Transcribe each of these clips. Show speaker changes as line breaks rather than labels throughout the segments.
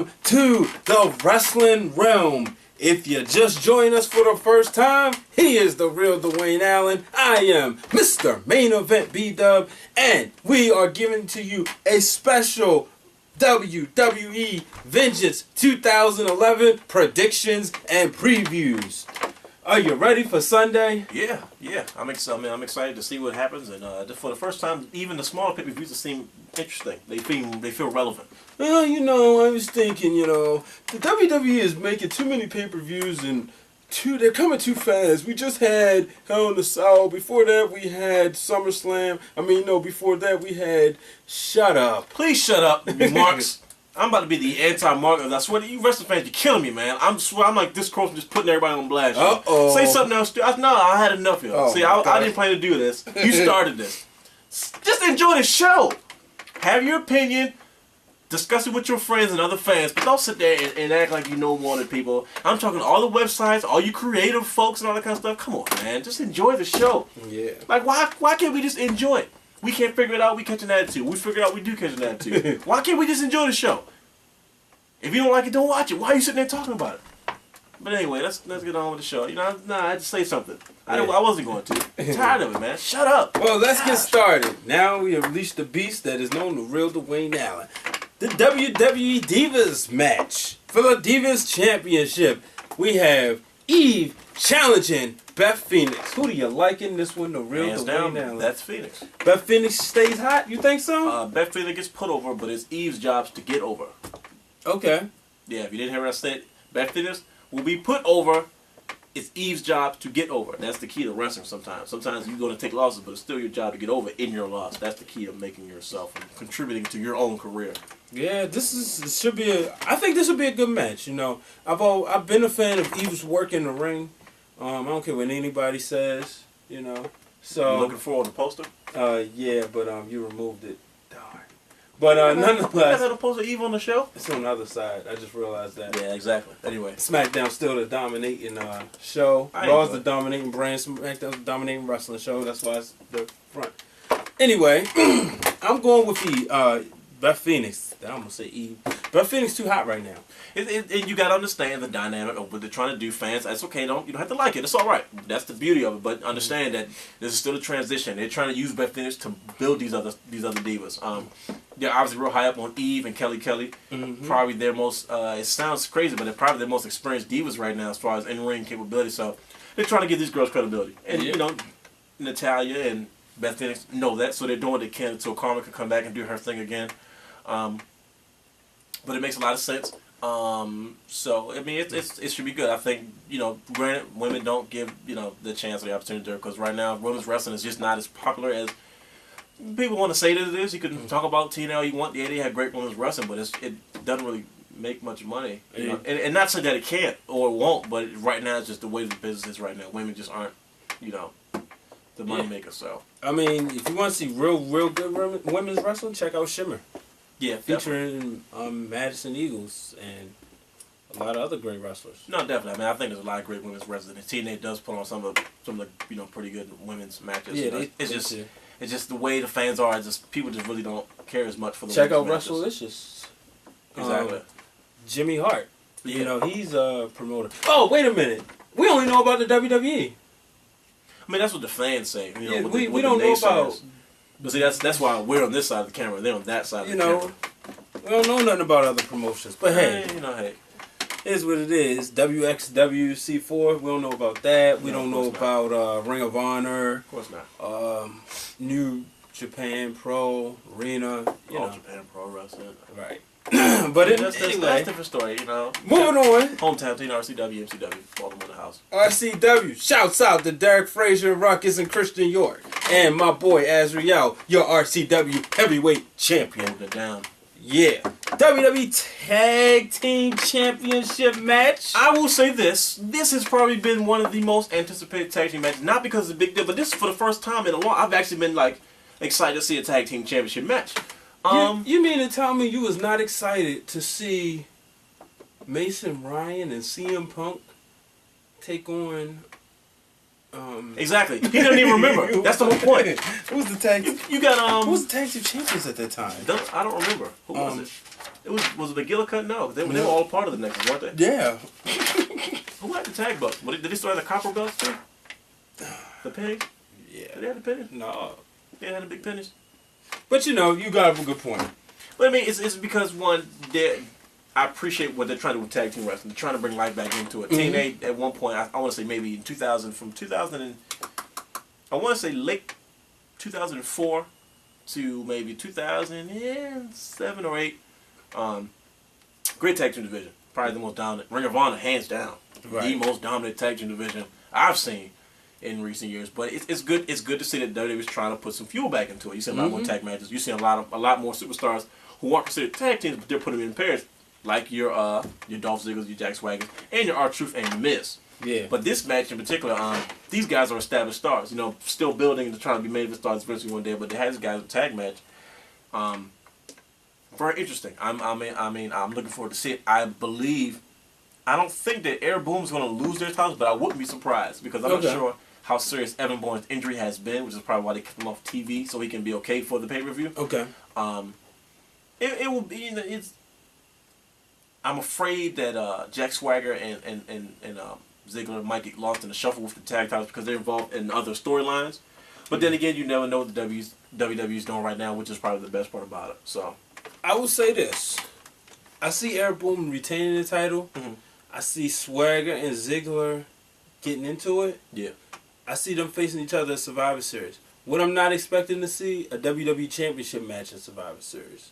Welcome to the Wrestling Realm. If you just joined us for the first time, he is the real Dwayne Allen. I am Mr. Main Event BDuB, and we are giving to you a special WWE Vengeance 2011 predictions and previews. Are you ready for Sunday?
Yeah. I'm excited to see what happens, and for the first time, even the smaller pay-per-views seem interesting. They feel relevant.
Well, I was thinking, the WWE is making too many pay-per-views and they're coming too fast. We just had Hell in the Cell. Before that, we had SummerSlam. Before that, we had Shut Up.
Please shut up, you marks. I'm about to be the anti-mark. I swear to you, wrestling fans, you're killing me, man. I'm like this close to just putting everybody on blast.
Uh-oh.
Say something else. No, I had enough of it. See, I didn't plan to do this. You started this. Just enjoy the show. Have your opinion. Discuss it with your friends and other fans, but don't sit there and act like you know more than people. I'm talking to all the websites, all you creative folks and all that kind of stuff. Come on, man. Just enjoy the show.
Yeah.
Like, why can't we just enjoy it? We can't figure it out, we catch an attitude. We figure it out, we do catch an attitude. Why can't we just enjoy the show? If you don't like it, don't watch it. Why are you sitting there talking about it? But anyway, let's get on with the show. I had to say something. I wasn't going to. I'm tired of it, man. Shut up.
Well, let's get started. Now we unleash the beast that is known the real Dwayne Allen. The WWE Divas match. For the Divas Championship, we have Eve challenging Beth Phoenix. Who do you like in this one? The real
Hands
Dwayne
down,
Allen.
that's Phoenix.
Beth Phoenix stays hot? You think so?
Beth Phoenix gets put over, but it's Eve's job to get over.
Okay.
Yeah, if you didn't hear what I said, Beth Phoenix will be put over. It's Eve's job to get over. That's the key to wrestling sometimes. Sometimes you're going to take losses, but it's still your job to get over in your loss. That's the key to making yourself and contributing to your own career.
Yeah, I think this would be a good match. I've been a fan of Eve's work in the ring. I don't care what anybody says. So
You looking forward to the poster?
Yeah, but you removed it. Darn. But
You
nonetheless,
had a poster of Eve on the show?
it's on the other side. I just realized that.
Yeah, exactly. Anyway,
SmackDown's still the dominating show.
I
Raw's
enjoy
the dominating brand. SmackDown's the dominating wrestling show. That's why it's the front. Anyway, I'm going with the Beth Phoenix. I almost say Eve. Beth Phoenix too hot right now.
and you got to understand the dynamic of what they're trying to do. Fans, that's okay. You don't have to like it. It's all right. That's the beauty of it. But understand that this is still a transition. They're trying to use Beth Phoenix to build these other divas. They're obviously real high up on Eve and Kelly.
Mm-hmm.
Probably their most. It sounds crazy, but they're probably their most experienced divas right now as far as in-ring capability. So they're trying to give these girls credibility. And Natalya and Beth Phoenix know that, so they're doing what they can until Karma can come back and do her thing again. But it makes a lot of sense. It should be good. I think, granted, women don't give, the chance or the opportunity to, because right now, women's wrestling is just not as popular as people want to say that it is. You can talk about TNA all you want. Yeah, they have great women's wrestling, but it doesn't really make much money. And not saying that it can't or won't, but right now, it's just the way the business is right now. Women just aren't, the money maker, so.
If you want to see real good women's wrestling, check out Shimmer.
Yeah,
featuring Madison Eagles and a lot of other great wrestlers.
No, definitely. I think there's a lot of great women's wrestling. And TNA does put on some of the pretty good women's matches.
Yeah,
it's just the way the fans are. People just really don't care as much for the.
Check out
matches.
WrestleLicious.
Exactly.
Jimmy Hart.
Yeah.
He's a promoter. Oh, wait a minute. We only know about the WWE.
That's what the fans say.
We don't know about.
But see, that's why we're on this side of the camera. They're on that side of the camera.
We don't know nothing about other promotions. But hey,
hey.
Here's what it is. WXWC4, we don't know about that. We don't know about Ring of Honor.
Of course not.
New Japan Pro, Arena.
Japan Pro Wrestling.
Right. But
that's a different story,
Moving on.
Hometown team, RCW, MCW, Baltimore the house.
RCW, shouts out to Derek Frazier, Ruckus, and Christian York. And my boy Azriel, your RCW heavyweight champion.
Hold it down.
Yeah. WWE Tag Team Championship match.
I will say this. This has probably been one of the most anticipated tag team matches. Not because it's a big deal, but this is for the first time in a while. I've actually been, excited to see a tag team championship match.
You mean to tell me you was not excited to see Mason Ryan and CM Punk take on
Exactly. He doesn't even remember. That's the whole point.
Who's the tag?
You got
Who was the tag team champions at that time?
I don't remember. Who was it? Was it the McGillicuddy? No, they were all part of the Nexus, weren't they?
Yeah.
Who had the tag belts? Did they still have the copper belts too? The pennies?
Yeah.
Did they have the pennies?
No.
They had the big pennies.
But you know, you got a good point.
But I mean, it's because I appreciate what they're trying to do with tag team wrestling. They're trying to bring life back into it. TNA at one point, I want to say maybe in 2000, I want to say late 2004 to maybe 2007 or 8. Great tag team division. Probably the most dominant. Ring of Honor, hands down. Right. The most dominant tag team division I've seen in recent years. But it's good. It's good to see that WWE is trying to put some fuel back into it. You see a lot more tag matches. You see a lot more superstars who aren't considered tag teams, but they're putting them in pairs, like your Dolph Ziggler, your Jack Swagger, and your R-Truth and your Miz. Yeah. But this match in particular, these guys are established stars. You know, still building and trying to be main event stars eventually one day. But they had these guys a tag match. Very interesting. I'm looking forward to see it. I don't think that Air Boom's going to lose their titles, but I wouldn't be surprised because I'm not sure how serious Evan Bourne's injury has been, which is probably why they kept him off TV so he can be okay for the pay-per-view. Okay. It will be. I'm afraid that Jack Swagger and Ziggler might get lost in the shuffle with the tag titles because they're involved in other storylines. But then again, you never know what the WWE's doing right now, which is probably the best part about it. So
I will say this: I see Air Boom retaining the title. I see Swagger and Ziggler getting into it. Yeah. I see them facing each other at Survivor Series. What I'm not expecting to see, a WWE Championship match in Survivor Series.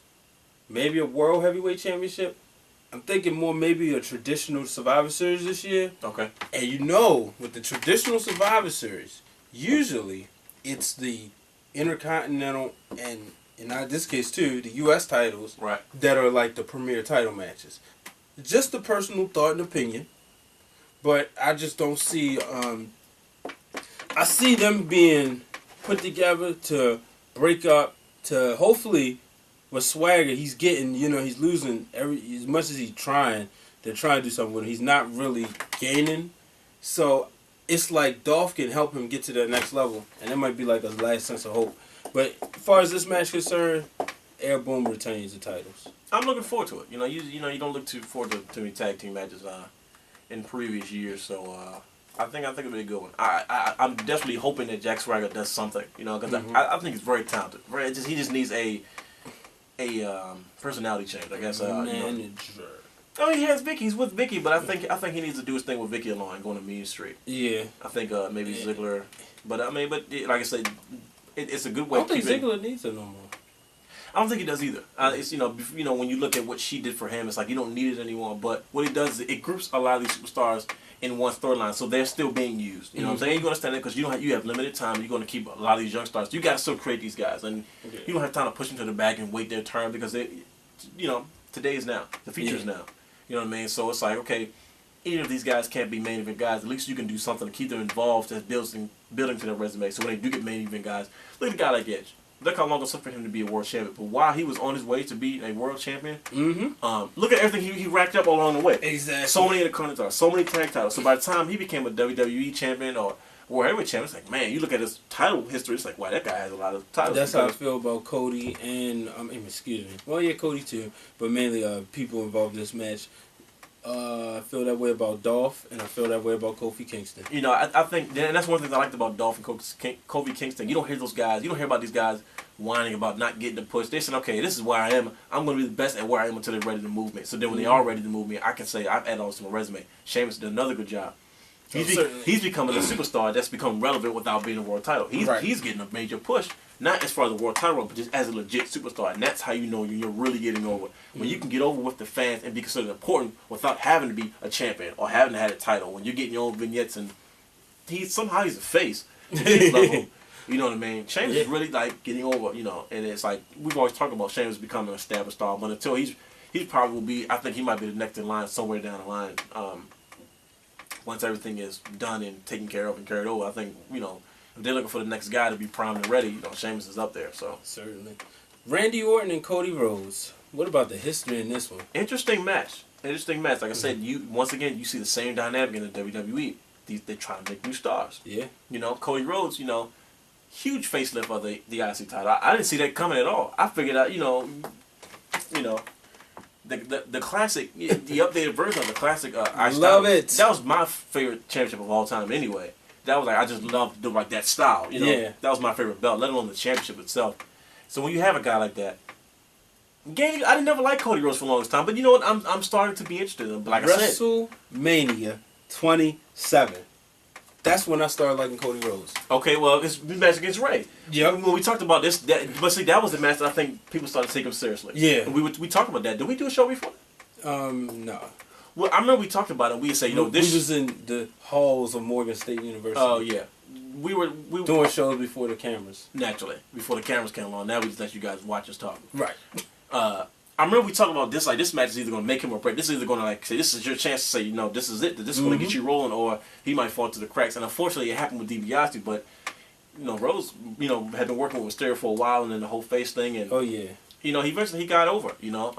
Maybe a World Heavyweight Championship. I'm thinking more maybe a traditional Survivor Series this year. Okay. And you know, with the traditional Survivor Series, usually it's the Intercontinental and in this case too, the U.S. titles that are like the premier title matches. Just a personal thought and opinion, but I just don't see. I see them being put together to break up. To hopefully, with Swagger, he's getting. You know, he's losing as much as he's trying. They're trying to do something with him. He's not really gaining. So it's like Dolph can help him get to that next level, and it might be like a last sense of hope. But as far as this match is concerned, Air Boom retains the titles. I'm
looking forward to it. You know, you don't look too forward to many tag team matches in previous years, so I think it'll be a good one. I'm definitely hoping that Jack Swagger does something. You know, because I think he's very talented. He just needs a personality change, I guess. Manager. Oh, he has Vicky. He's with Vicky, but I think he needs to do his thing with Vicky alone and going to Mean Street. Yeah. I think maybe Ziggler, but like I said, it's a good way.
I don't think Ziggler needs it no more.
I don't think he does either. It's when you look at what she did for him, it's like you don't need it anymore. But what he does is it groups a lot of these superstars in one storyline, so they're still being used. You know what I'm saying? You understand that because you have limited time. You're going to keep a lot of these young stars. You got to still create these guys, and you don't have time to push them to the back and wait their turn because today is now. The future is now. You know what I mean? So it's like, okay, even if these guys can't be main event guys, at least you can do something to keep them involved and building to their resume. So when they do get main event guys, look at a guy like Edge. Look how long it took for him to be a world champion. But while he was on his way to be a world champion, look at everything he racked up along the way. Exactly. So many Intercontinental, so many tag titles. So by the time he became a WWE champion or World Heavyweight champion, it's like, man, you look at his title history, it's like, wow, that guy has a lot of titles.
That's how I feel about Cody and, excuse me. Well, yeah, Cody too, but mainly people involved in this match. I feel that way about Dolph, and I feel that way about Kofi Kingston. You know, I think, and that's one of the things I liked about Dolph and Kofi Kingston. You don't hear those guys, you don't hear about these guys whining about not getting the push. They said, okay, this is where I am. I'm going to be the best at where I am until they're ready to move me. So then when they are ready to move me, I can say I've added on to my resume. Sheamus did another good job. He's becoming a superstar that's become relevant without being a world title. He's getting a major push, not as far as the world title, but just as a legit superstar. And that's how you know you're really getting over. When you can get over with the fans and be considered important without having to be a champion or having to have a title. When you're getting your own vignettes and he's a face. Level, you know what I mean? Sheamus is really like getting over, you know. And it's like we've always talked about Sheamus becoming an established star, but until he probably will be. I think he might be the next in line somewhere down the line. Once everything is done and taken care of and carried over, I think, if they're looking for the next guy to be primed and ready, Sheamus is up there. So certainly. Randy Orton and Cody Rhodes. What about the history in this one? Interesting match. Like I said, once again you see the same dynamic in the WWE.
they're trying to make new stars.
Yeah.
You know, Cody Rhodes, you know, huge facelift of the IC title. I didn't see that coming at all. I figured out, you know, the classic, the updated version of the classic. I
love it.
That was my favorite championship of all time. Anyway, that was like I just loved like that style. You know,
Yeah.
That was my favorite belt, let alone the championship itself. So when you have a guy like that, I didn't never like Cody Rhodes for the longest time, but you know what? I'm starting to be interested in him. Like I said,
WrestleMania 27. That's when I started liking Cody Rhodes.
Okay, well, it's the match against Ray.
Yeah.
When we talked about this, but see, that was the match that I think people started to take him seriously.
Yeah.
And we talked about that. Did we do a show before?
No.
Well, I remember we talked about it. We said, you know, this.
We was in the halls of Morgan State University.
Oh yeah. We were
doing shows before the cameras.
Naturally, before the cameras came along. Now we just let you guys watch us talk.
Right.
I remember we talked about this. Like, this match is either going to make him or break. This is either going to like say this is your chance to say, you know, this is it. That this is going to get you rolling, or he might fall through the cracks. And unfortunately, it happened with DiBiase. But you know, Rose, you know, had been working with Mysterio for a while, and then the whole face thing. And
oh yeah,
you know, he eventually got over. You know,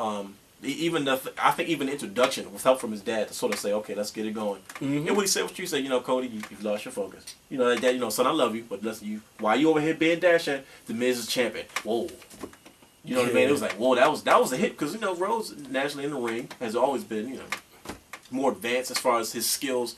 I think even the introduction with help from his dad to sort of say, okay, let's get it going. And when he said what you said, you know, Cody, you've lost your focus. You know, that, you know, son, I love you, but listen, why you over here being dashing? The Miz is champion. Whoa. You know what I mean? It was like, whoa, that was a hit, because, you know, Rhodes, naturally in the ring, has always been, you know, more advanced as far as his skills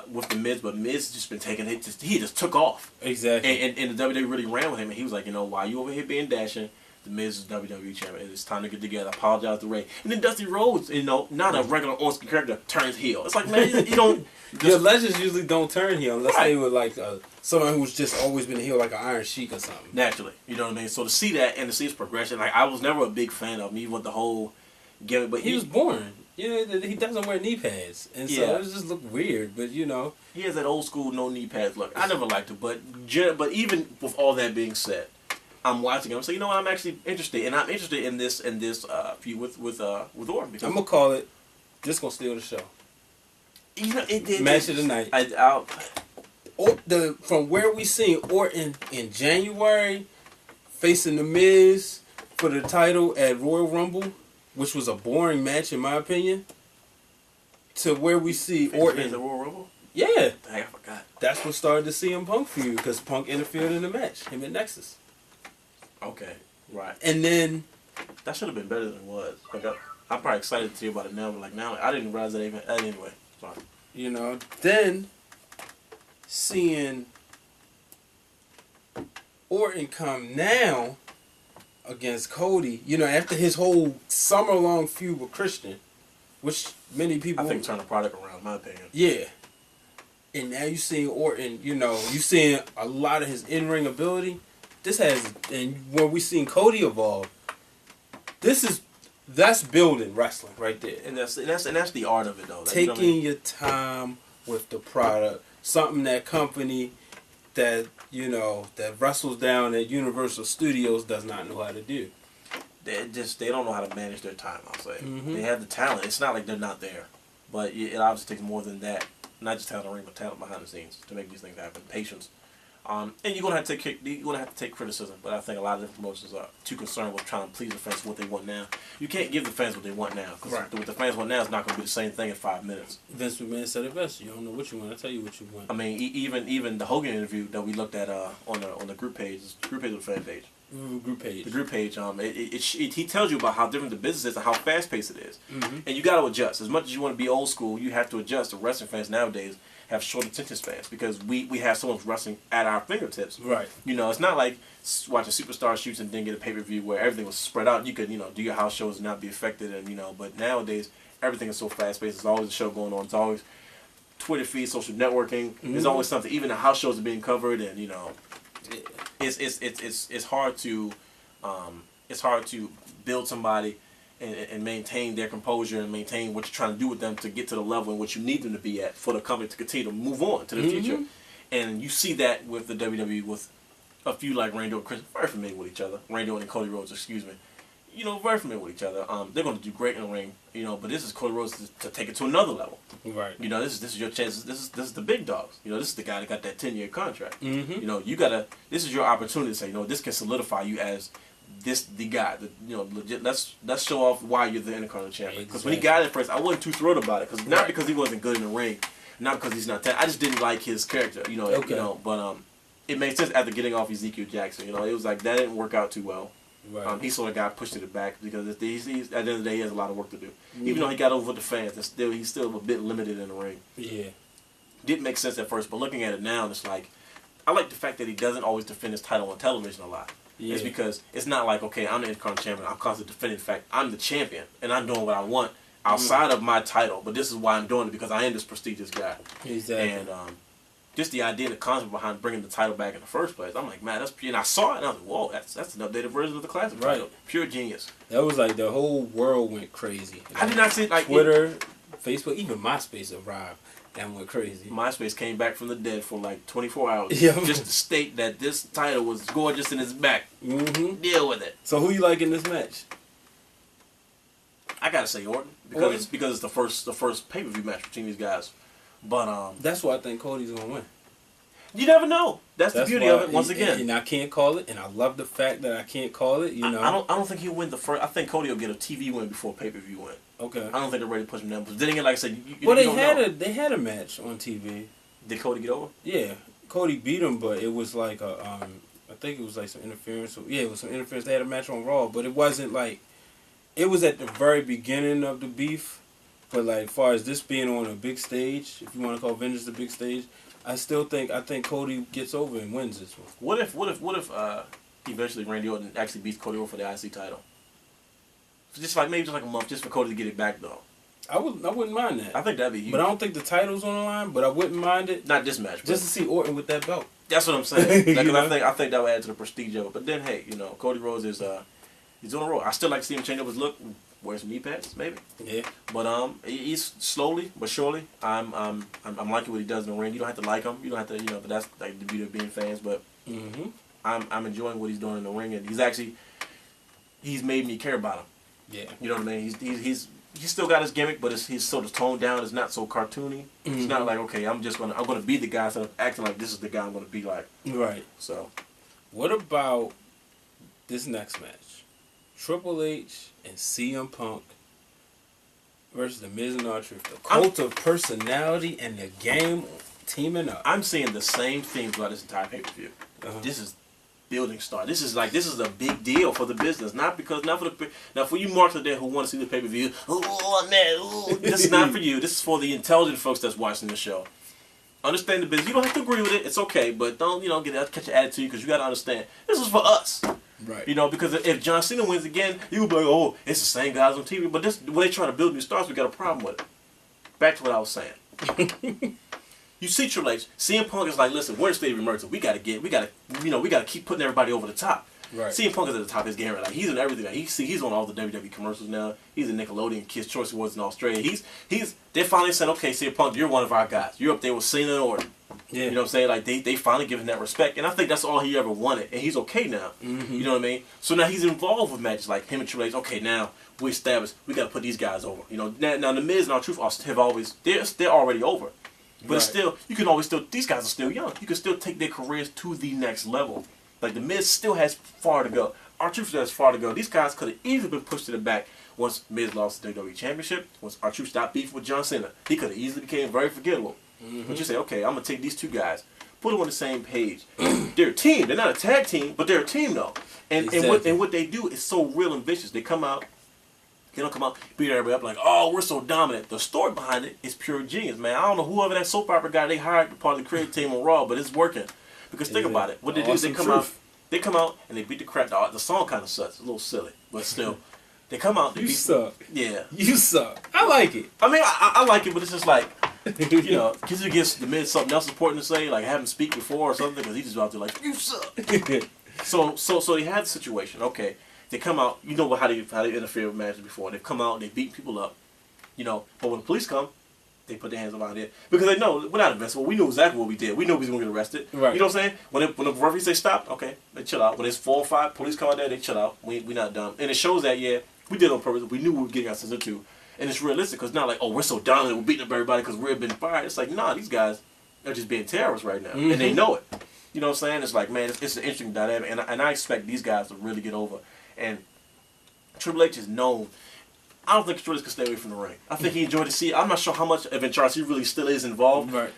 with the Miz, but Miz has just been taking hits. He just took off.
Exactly.
And the WWE really ran with him, and he was like, you know, why you over here being dashing? The Miz is WWE champion. It's time to get together. Apologize to Ray. And then Dusty Rhodes, you know, not a regular on-screen character, turns heel. It's like, man, you don't.
Your legends usually don't turn heel unless they were like someone who's just always been a heel, like an Iron Sheik or something.
Naturally, you know what I mean. So to see that and to see his progression, like I was never a big fan of him, even with the whole gimmick. But
he was born. You know, he doesn't wear knee pads, and so it just looked weird. But you know,
he has that old school no knee pads look. I never liked it, but even with all that being said, I'm watching him. I'm saying, you know what? I'm actually interested, and I'm interested in this feud with Orton. Because
I'm gonna call it. This gonna steal the show.
You know,
match of the night. From where we seen Orton in January facing the Miz for the title at Royal Rumble, which was a boring match in my opinion, to where we see Orton
at Royal Rumble.
Yeah,
dang, I forgot.
That's what started the CM Punk feud because Punk interfered in the match. Him and Nexus.
Okay, right.
And then
that should have been better than it was. Like I'm probably excited to hear about it now, but like now I didn't realize that even anyway. Sorry.
You know, then seeing Orton come now against Cody, you know, after his whole summer-long feud with Christian, which many people...
I think turned the product around, in my opinion.
Yeah. And now you seeing Orton, you know, you seeing a lot of his in-ring ability. This has... And when we seen Cody evolve, that's building wrestling right there.
And that's the art of it, though.
Taking your time with the product. Something that company that, you know, that wrestles down at Universal Studios does not know how to do.
They don't know how to manage their time, I'll say. They have the talent. It's not like they're not there. But it obviously takes more than that. Not just talent in the ring, but talent behind the scenes to make these things happen. Patience. And you're gonna have to take criticism, but I think a lot of the promotions are too concerned with trying to please the fans what they want now. You can't give the fans what they want now, because what the fans want now is not going to be the same thing in 5 minutes.
Vince McMahon said it best. You don't know what you want. I tell you what you want.
I mean, even the Hogan interview that we looked at on the group page, the fan page. The group page. He tells you about how different the business is and how fast paced it is, and you got to adjust. As much as you want to be old school, you have to adjust. The wrestling fans nowadays have short attention spans because we have so much wrestling at our fingertips.
Right.
You know, it's not like watching Superstar shoots and then get a pay-per-view where everything was spread out. You could, you know, do your house shows and not be affected, and you know. But nowadays, everything is so fast-paced. There's always a show going on. It's always Twitter feed, social networking. There's always something. Even the house shows are being covered, and you know, it's hard to build somebody and maintain their composure and maintain what you're trying to do with them to get to the level in which you need them to be at for the company to continue to move on to the future. And you see that with the WWE with a few like Randy and Chris, very familiar with each other. Randy and Cody Rhodes, excuse me. You know, very familiar with each other. They're going to do great in the ring, you know, but this is Cody Rhodes to take it to another level. Right. You know, this is your chance. This is the big dogs. You know, this is the guy that got that 10-year contract. You know, this is your opportunity to say, you know, this can solidify you as the guy, you know, legit. Let's show off why you're the Intercontinental champion. Because when he got it first, I wasn't too thrilled about it. Not because he wasn't good in the ring. Not because he's not I just didn't like his character, you know.
Okay.
You know, but it made sense after getting off Ezekiel Jackson. You know, it was like that didn't work out too well.
Right.
He sort of got pushed to the back because he's, at the end of the day he has a lot of work to do. Even though he got over with the fans, he's still a bit limited in the ring.
Yeah.
Didn't make sense at first, but looking at it now, it's like I like the fact that he doesn't always defend his title on television a lot. Yeah. It's because it's not like, okay, I'm the Intercontinental Champion. I'm constantly defending the fact I'm the champion and I'm doing what I want outside of my title. But this is why I'm doing it, because I am this prestigious guy.
Exactly.
And just the idea and the concept behind bringing the title back in the first place, I'm like, man, that's. And I saw it and I was like, whoa, that's an updated version of the classic title. Pure genius.
That was like the whole world went crazy.
I did not see it like
Twitter, Facebook, even MySpace arrived. And went crazy.
MySpace came back from the dead for like 24 hours.
Yeah.
Just to state that this title was gorgeous in its back.
Mm-hmm.
Deal with it.
So who you like in this match?
I gotta say Orton because it's the first pay-per-view match between these guys. But
that's why I think Cody's gonna win.
You never know. That's the beauty of it. Once again,
and I can't call it, and I love the fact that I can't call it. You know,
I don't think he'll win the first. I think Cody will get a TV win before pay-per-view win.
Okay.
I don't think they're ready to push him down. But then again, like I said,
they had a match on TV.
Did Cody get over?
Yeah, Cody beat him, but it was like a I think it was like some interference. Yeah, it was some interference. They had a match on Raw, but it wasn't like it was at the very beginning of the beef. But like, as far as this being on a big stage, if you want to call Vengeance the big stage, I think Cody gets over and wins this one.
What if eventually Randy Orton actually beats Cody over for the IC title? Just like a month, just for Cody to get it back though.
I wouldn't mind that.
I think that'd be huge.
But I don't think the title's on the line. But I wouldn't mind it.
Not this match.
Just to see Orton with that belt.
That's what I'm saying. Like, I think that would add to the prestige of it. But then hey, you know, Cody Rhodes is he's on a roll. I still like to see him change up his look. Wear some knee pads, maybe. Yeah. But he's slowly but surely. I'm liking what he does in the ring. You don't have to like him. You don't have to, you know. But that's like the beauty of being fans. But I'm enjoying what he's doing in the ring, and he's made me care about him. Yeah. You know what I mean? He's still got his gimmick, but he's sort of toned down. It's not so cartoony. It's not like, okay, I'm gonna be the guy instead of acting like this is the guy I'm gonna be like. Right. So,
what about this next match? Triple H and CM Punk versus the Miz and R-Truth. The cult of personality and the game teaming up.
I'm seeing the same theme throughout this entire pay-per-view. This is building star. This is a big deal for the business. Not for you marks out there who want to see the pay-per-view. Oh man, ooh, this is not for you. This is for the intelligent folks that's watching the show. Understand the business. You don't have to agree with it. It's okay, but don't catch an attitude, because you got to understand this is for us. Right. You know, because if John Cena wins again, you will be like, oh, it's the same guys on TV. But when they try to build new stars, we got a problem with it. Back to what I was saying. You see Triple H, CM Punk is like, listen, we're in a state of emergency. We gotta keep putting everybody over the top. Right. CM Punk is at the top of his game right now. He's in everything. Like, he's on all the WWE commercials now. He's in Nickelodeon, Kids Choice Awards in Australia. They finally said, okay, CM Punk, you're one of our guys. You're up there with Cena and Orton. Yeah. You know what I'm saying? Like, they finally give him that respect. And I think that's all he ever wanted. And he's okay now. Mm-hmm. You know what I mean? So now he's involved with matches like him and Triple H. Okay, now we established, we got to put these guys over. You know, now the Miz and R-Truth have always, they're already over. But it's still, these guys are still young. You can still take their careers to the next level. Like, the Miz still has far to go. R-Truth still has far to go. These guys could have easily been pushed to the back once Miz lost the WWE Championship, once R-Truth stopped beefing with John Cena. He could have easily became very forgettable. Mm-hmm. But you say, okay, I'm going to take these two guys, put them on the same page. They're a team. They're not a tag team, but they're a team, though. And what they do is so real and vicious. They come out. They don't come out, beat everybody up like, oh, we're so dominant. The story behind it is pure genius, man. I don't know whoever that soap opera guy they hired part of the creative team on Raw, but it's working. Because think about it. What they do is they come out and they beat the crap. The song kind of sucks. It's a little silly, but still. They come out. They
suck.
Yeah.
You suck. I like it.
I mean, I like it, but it's just like, you know, because it gives the Miz something else important to say, like have him speak before or something, because he's just out there like, you suck. So they had the situation. Okay. They come out, you know how they interfere with matches before. They've come out and they beat people up, you know. But when the police come, they put their hands around it because they know we're not invincible. We knew exactly what we did. We know we was gonna get arrested. Right. You know what I'm saying? When the referee say stop, okay, they chill out. When there's 4 or 5 police come out there, they chill out. We not dumb, and it shows that we did it on purpose. We knew we were getting ourselves into, and it's realistic because not like, oh, we're so dominant, we're beating up everybody because we've been fired. It's like, nah, these guys are just being terrorists right now, and they know it. You know what I'm saying? It's like, man, it's an interesting dynamic, and I expect these guys to really get over. And Triple H is known. I don't think Triple H could stay away from the ring. I think he enjoyed to see. I'm not sure how much of HRC really still is involved.
Right.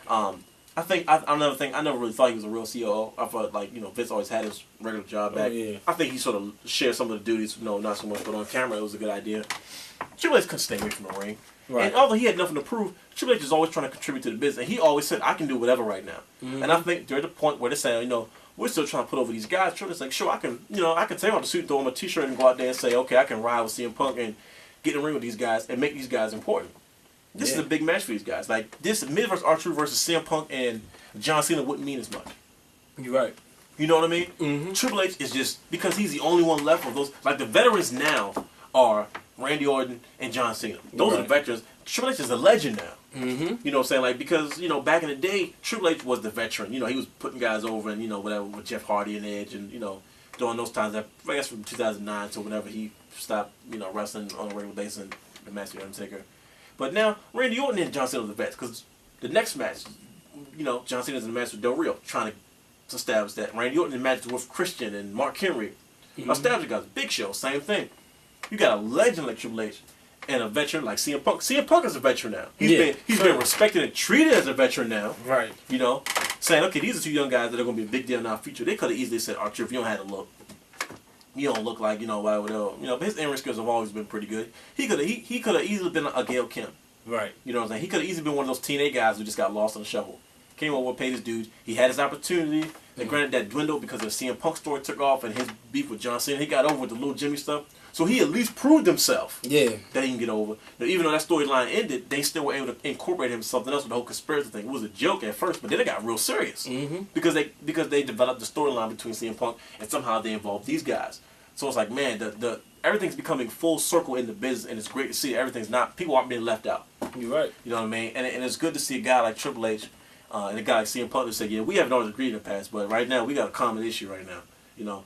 I think I never really thought he was a real COO. I thought like Vince always had his regular job back.
Yeah.
I think he sort of shared some of the duties. Not so much, but on camera it was a good idea. Triple H couldn't stay away from the ring.
Right.
And although he had nothing to prove, Triple H is always trying to contribute to the business. And he always said, I can do whatever right now.
Mm-hmm.
And I think they're at the point where they're saying, we're still trying to put over these guys. Triple H's like, sure, I can take off the suit and throw him a t-shirt and go out there and say, okay, I can ride with CM Punk and get in the ring with these guys and make these guys important. This is a big match for these guys. Like, this Miz vs. R-Truth versus CM Punk and John Cena wouldn't mean as much.
You're right.
You know what I mean?
Mm-hmm.
Triple H is just, because he's the only one left of those, like the veterans now are Randy Orton and John Cena. Those are the veterans. Triple H is a legend now.
Mm-hmm.
You know what I'm saying? Like, because, back in the day, Triple H was the veteran. He was putting guys over and, whatever, with Jeff Hardy and Edge and, during those times, I guess from 2009 to whenever he stopped, wrestling on a regular basis and the match with Undertaker. But now, Randy Orton and John Cena are the vets, because the next match, John Cena's in the match with Del Rio, trying to establish that. Randy Orton in the match with Christian and Mark Henry.
Mm-hmm.
Established guys. Big Show, same thing. You got a legend like Triple H and a veteran like CM Punk. CM Punk is a veteran now. He's been respected and treated as a veteran now.
Right.
Saying, okay, these are two young guys that are going to be a big deal in our future. They could have easily said, Archer, if you don't have to look. You don't look like, whatever. But his in-ring skills have always been pretty good. He could have easily been a Gail Kim.
Right.
You know what I'm saying? He could have easily been one of those teenage guys who just got lost in the shuffle. Came over, paid his dues. He had his opportunity. And granted, that dwindled because the CM Punk story took off and his beef with John Cena. He got over with the little Jimmy stuff. So he at least proved himself that he can get over. Now, even though that storyline ended, they still were able to incorporate him in something else with the whole conspiracy thing. It was a joke at first, but then it got real serious.
Mm-hmm.
Because they developed the storyline between CM Punk and somehow they involved these guys. So it's like, man, the everything's becoming full circle in the business, and it's great to see people aren't being left out.
You're right.
You know what I mean? And it's good to see a guy like Triple H and a guy like CM Punk who say, yeah, we haven't always agreed in the past, but right now we got a common issue right now.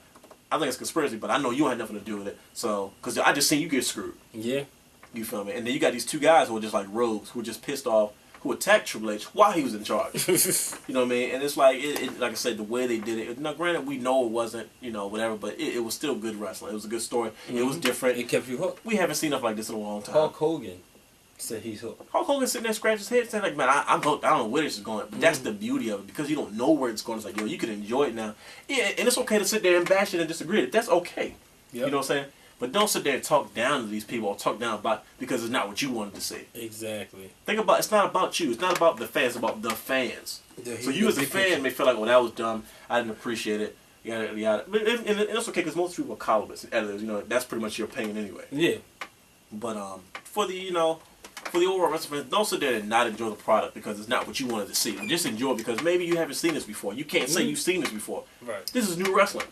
I think it's conspiracy, but I know you had nothing to do with it. So, because I just seen you get screwed.
Yeah.
You feel me? And then you got these two guys who are just like rogues, who are just pissed off, who attacked Triple H while he was in charge. You know what I mean? And it's like, like I said, the way they did it. Now, granted, we know it wasn't, whatever, but it was still good wrestling. It was a good story. Mm-hmm. It was different.
It kept you hooked.
We haven't seen stuff like this in a long time.
Hulk Hogan said he's hooked.
Hulk Hogan sitting there scratching his head saying, like, man, I'm hooked. I don't know where this is going. But that's the beauty of it, because you don't know where it's going. It's like, you can enjoy it now. Yeah, and it's okay to sit there and bash it and disagree. That's okay. Yep. You know what I'm saying? But don't sit there and talk down to these people or talk down about because it's not what you wanted to see.
Exactly.
Think about it's not about you. It's not about the fans. It's about the fans. So you as a fan may feel like, well, that was dumb. I didn't appreciate it. Yada yada. But and it's okay because most people are columnists and editors. That's pretty much your opinion anyway.
Yeah.
But for the for the overall wrestling fans, don't sit there and not enjoy the product because it's not what you wanted to see. Just enjoy it because maybe you haven't seen this before. You can't say you've seen this before.
Right.
This is new wrestling.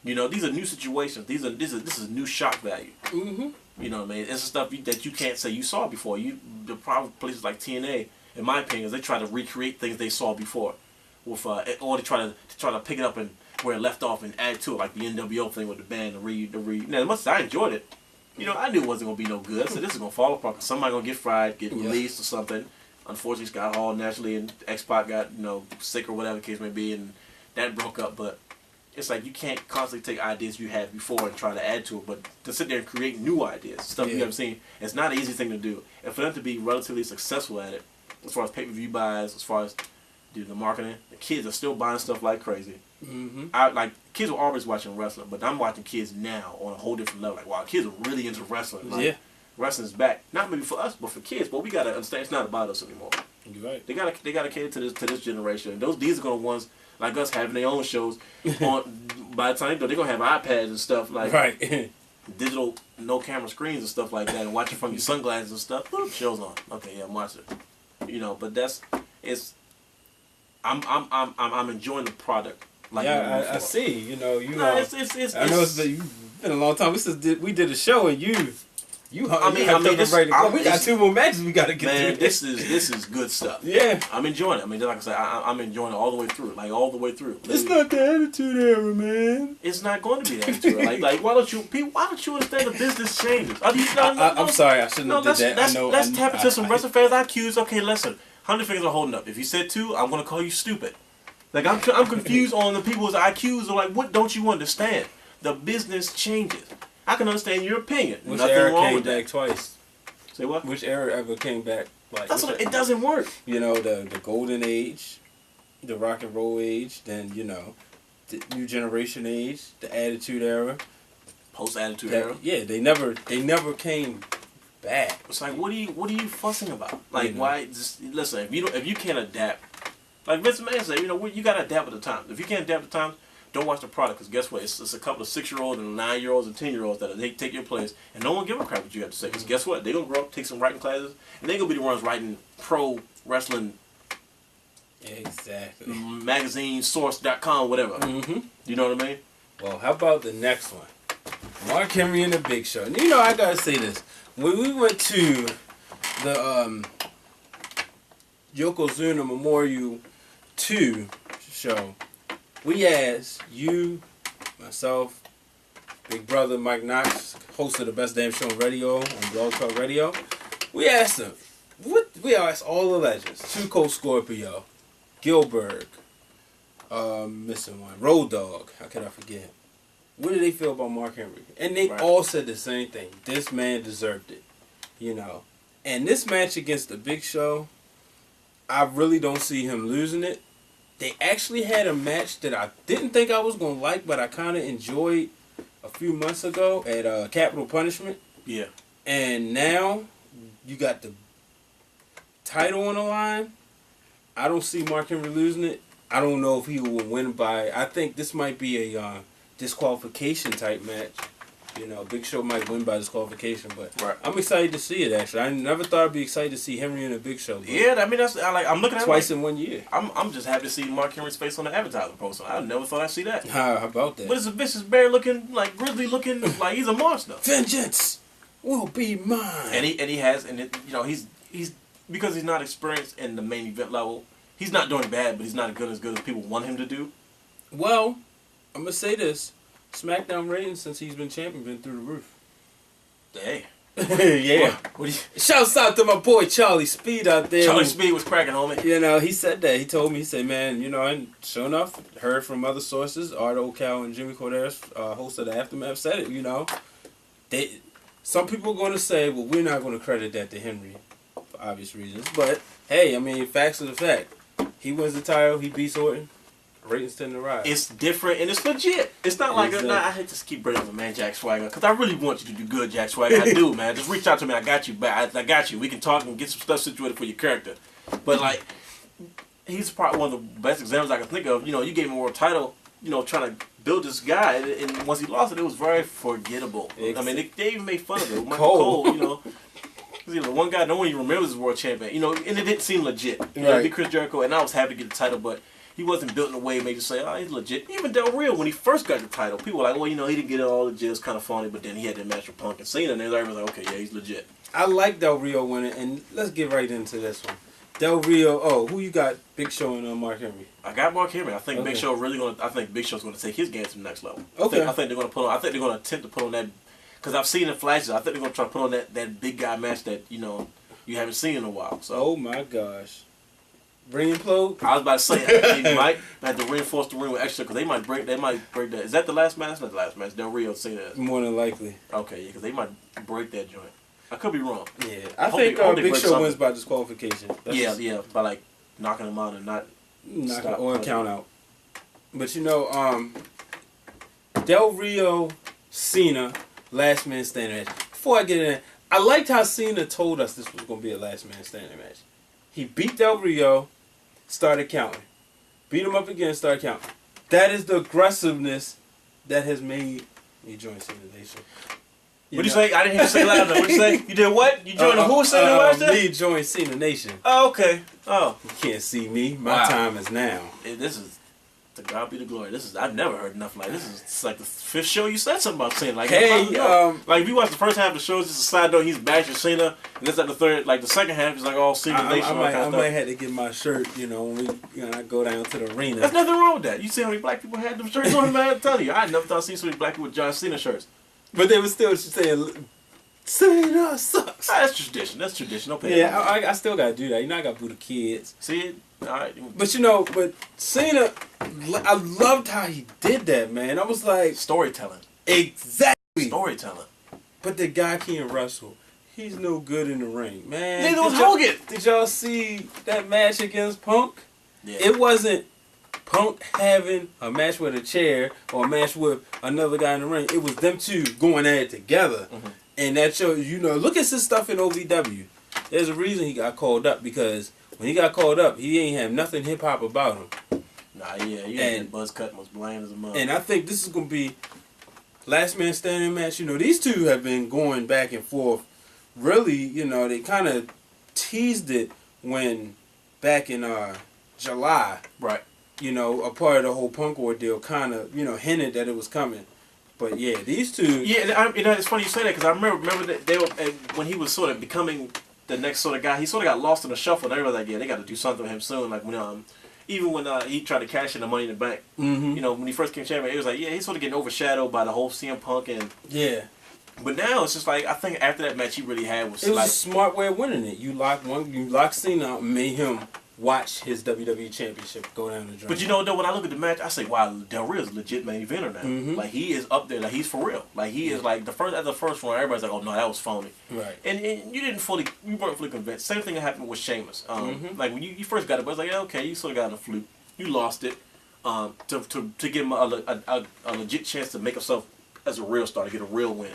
These are new situations. This is new shock value.
Mm-hmm.
You know what I mean? It's stuff that you can't say you saw before. The problem with places like TNA, in my opinion, is they try to recreate things they saw before, with or they try to pick it up and where it left off and add to it, like the NWO thing with the band, the re. Now, as much as I enjoyed it, I knew it wasn't gonna be no good. I said this is gonna fall apart. Cause somebody gonna get fried, get released or something. Unfortunately, Scott Hall naturally and X-Pac got sick or whatever the case may be, and that broke up. But it's like you can't constantly take ideas you had before and try to add to it, but to sit there and create new ideas, stuff you haven't seen, it's not an easy thing to do. And for them to be relatively successful at it, as far as pay-per-view buys, as far as the marketing, the kids are still buying stuff like crazy.
Mm-hmm.
Kids were always watching wrestling, but I'm watching kids now on a whole different level. Like, wow, kids are really into wrestling. Like, wrestling's back. Not maybe for us, but for kids. But we gotta understand it's not about us anymore.
You're right.
They gotta cater to this generation. And these are gonna ones like us having their own shows. By the time they're gonna have iPads and stuff like digital no camera screens and stuff like that, and watching from your sunglasses and stuff. Boop, show's on. Okay, yeah, I'm watching it. But I'm enjoying the product. Like
I see.
I know
it's been a long time. We did a show and you we got 2 more matches we got to get through.
This is good stuff.
Yeah,
I'm enjoying it. Like I said, I'm enjoying it all the way through. Like all the way through.
It's not the Attitude Era, man.
It's not going to be the Attitude Era. Like why don't you understand the business changes?
I'm sorry, I shouldn't have did that.
Let's tap into some wrestling fans IQs. Okay, listen. How many fingers are holding up? If you said 2, I'm gonna call you stupid. Like I'm confused on the people's IQs. Are like, what don't you understand? The business changes. I can understand your opinion.
Which
Nothing
Eric
wrong
came
with
back
that.
twice.
Say what?
Which era ever came back? Like
That's what, it doesn't work.
You know, the golden age, the rock and roll age, then you know, the new generation age, the attitude era,
Post attitude era.
Yeah, they never came back.
It's like, what are you fussing about? Like,
You know.
why? Just listen. If you can't adapt, like Vince McMahon said, you know, you gotta adapt with the times. If you can't adapt with the times, don't watch the product. Because guess what? It's a couple of 6-year-olds and 9-year-olds and 10-year-olds that they take your place, and no one give a crap what you have to say. Because guess what? They gonna grow up, take some writing classes, and they gonna be the ones writing pro wrestling.
Exactly.
Magazine, source.com, whatever.
Mm-hmm.
You know what I mean?
Well, how about the next one? Mark Henry and the Big Show. You know, I gotta say this. When we went to the Yokozuna Memorial 2 show, we asked you, myself, Big Brother Mike Knox, host of the Best Damn Show on radio, on Blog Talk Radio. We asked him, we asked all the legends, Two Cold Scorpio, Gilbert, missing one, Road Dogg, how could I forget? What did they feel about Mark Henry? And they all said the same thing. This man deserved it, you know. And this match against the Big Show, I really don't see him losing it. They actually had a match that I didn't think I was going to like, but I kind of enjoyed a few months ago at Capital Punishment.
Yeah.
And now you got the title on the line. I don't see Mark Henry losing it. I don't know if he will win by... I think this might be a disqualification type match. You know, Big Show might win by disqualification, but I'm excited to see it, actually. I never thought I'd be excited to see Henry and the Big Show.
Yeah, I mean, I'm looking at
twice in 1 year.
I'm just happy to see Mark Henry's face on the advertising poster. I never thought I'd see that.
How about that?
What is a vicious bear looking, like grizzly looking, like he's a monster.
Vengeance will be mine.
And he has, and it, you know, he's because he's not experienced in the main event level. He's not doing bad, but he's not as good as people want him to do.
Well, I'm gonna say this: SmackDown ratings since he's been champion been through the roof.
Hey.
Yeah. Shouts out to my boy Charlie Speed out there.
Charlie Speed was cracking, homie.
You know, he said that. He told me, he said, man, you know, and sure enough, heard from other sources, Ardo Cal and Jimmy Corderas, host of the Aftermath, said it, you know. Some people are going to say, well, we're not going to credit that to Henry for obvious reasons. But, hey, I mean, facts are the fact. He wins the title, he beats Orton. Ratings tend to rise.
It's different and it's legit. It's not like I hate to keep bringing up my man Jack Swagger because I really want you to do good, Jack Swagger. I do, man. Just reach out to me. I got you. I got you. We can talk and get some stuff situated for your character. But like, he's probably one of the best examples I can think of. You know, you gave him a world title. You know, trying to build this guy, and once he lost it, it was very forgettable. I mean, they even made fun of it. Michael Cole, you know. You know, one guy no one even remembers as world champion. You know, and it didn't seem legit. You know, be Chris Jericho, and I was happy to get the title, but he wasn't built in a way that made you say, oh, he's legit. Even Del Rio, when he first got the title, people were like, well, you know, he didn't get it all legit. It's kind of funny, but then he had that match with Punk and Cena, and everybody was like, okay, yeah, he's legit.
I like Del Rio winning, and let's get right into this one. Del Rio, who you got? Big Show and Mark Henry.
I got Mark Henry. I think Big Show I think Big Show's going to take his game to the next level.
Okay.
I think they're going to put on. I think they're going to attempt to put on that, because I've seen in flashes. I think they're going to try to put on that big guy match that you know you haven't seen in a while. So.
Oh my gosh. Ring implode?
I was about to say they might have to reinforce the ring with extra because they might break that. Is that the last match? Not the last match. Del Rio Cena.
More than likely.
Okay, yeah, because they might break that joint. I could be wrong.
Yeah, I think Big Show wins by disqualification.
Yeah, by like knocking him out and not
or count out. But you know, Del Rio, Cena, last man standing match. Before I get in, I liked how Cena told us this was going to be a last man standing match. He beat Del Rio, started counting. Beat him up again, started counting. That is the aggressiveness that has made me join Cena Nation.
What'd you say? I didn't hear you say loud enough. What'd you say? You did what? You joined who? Cena Nation?
Me joined Cena Nation.
Oh, okay. Oh.
You can't see me. My time is now.
This is... To God be the glory. I've never heard nothing like this. It's like the 5th show you said something about Cena. Like,
hey,
like if you watch the first half of the show, it's just a side note. He's bashing Cena, and this like the third, like the second half is like all Cena Nation.
I might have to get my shirt. You know, when I go down to the arena.
There's nothing wrong with that. You see how many black people had them shirts on? Man, I'm telling you, I never thought I seen so many black people with John Cena shirts.
But they were still saying, Cena sucks.
That's tradition. That's tradition. Okay.
Yeah, I still gotta do that. You know, I gotta boo the kids.
See it. All right.
But you know, Cena, I loved how he did that, man. I was like...
Storytelling.
Exactly.
Storytelling.
But the guy can't wrestle. He's no good in the ring, man.
Neither was Hogan.
Did y'all see that match against Punk?
Yeah.
It wasn't Punk having a match with a chair or a match with another guy in the ring. It was them two going at it together.
Mm-hmm.
And that shows, look at his stuff in OVW. There's a reason he got called up, because when he got called up, he ain't have nothing hip-hop about him.
Nah, yeah. You had that buzz cut and was bland as a mother.
And I think this is going to be last man standing match. These two have been going back and forth. Really, they kind of teased it when back in July.
Right.
A part of the whole Punk ordeal kind of, hinted that it was coming. But yeah, these two.
Yeah, it's funny you say that, because I remember that they were, when he was sort of becoming the next sort of guy, he sort of got lost in the shuffle. And everybody was like, yeah, they got to do something with him soon. Like when even when he tried to cash in the Money in the Bank, when he first came champion, it was like, yeah, he's sort of getting overshadowed by the whole CM Punk and
yeah.
But now it's just like, I think after that match he really had was
it was
like
a smart way of winning it. You lock Cena out and made him watch his WWE Championship go down the drain.
But though, when I look at the match, I say, wow, Del Rio's a legit main eventer now.
Mm-hmm.
Like, he is up there. Like, he's for real. Like, he is like, after the first one, everybody's like, oh, no, that was phony.
Right.
And you weren't fully convinced. Same thing that happened with Sheamus. Like, when you first got it, but it's like, yeah, okay, you sort of got in a fluke. You lost it. To give him a legit chance to make himself as a real star, to get a real win.